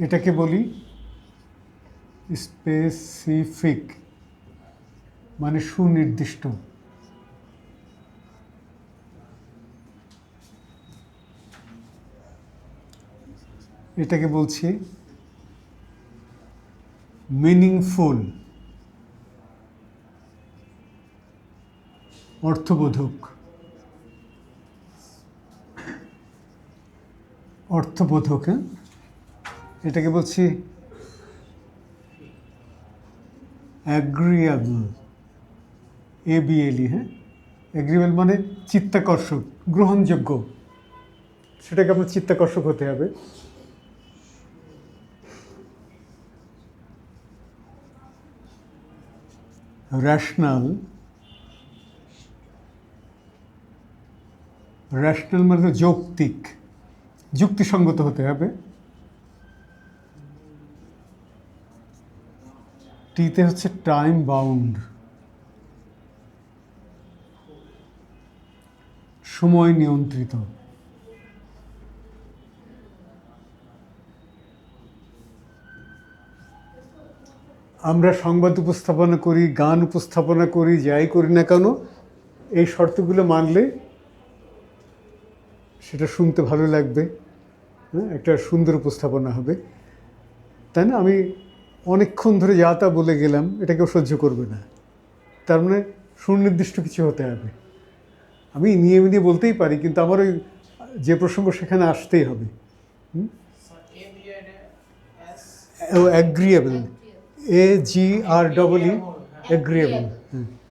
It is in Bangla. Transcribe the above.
এটাকে বলি স্পেসিফিক, মানে সুনির্দিষ্ট। এটাকে বলছি মিনিংফুল, অর্থবোধক। অর্থবোধক, হ্যাঁ। এটাকে বলছি অ্যাগ্রিয়েবল, ABLE, হ্যাঁ। অ্যাগ্রিয়েবল মানে চিত্তাকর্ষক, গ্রহণযোগ্য। সেটাকে আপনার চিত্তাকর্ষক হতে হবে। রেশনাল, রেশনাল মানে যৌক্তিক, যুক্তিসঙ্গত হতে হবে। টিতে হচ্ছে টাইম বাউন্ড, সময় নিয়ন্ত্রিত। আমরা সংবাদ উপস্থাপনা করি, গান উপস্থাপনা করি, যাই করি না কেন, এই শর্তগুলো মানলে সেটা শুনতে ভালো লাগবে, হ্যাঁ, একটা সুন্দর উপস্থাপনা হবে, তাই না? আমি অনেকক্ষণ ধরে যা তা বলে গেলাম, এটা কেউ সহ্য করবে না। তার মানে সুনির্দিষ্ট কিছু হতে হবে। আমি নিয়ে নিয়ে বলতেই পারি, কিন্তু আমার ওই যে প্রসঙ্গ সেখানে আসতেই হবে। অ্যাগ্রিয়েবল, AGREE, অ্যাগ্রিয়েবল।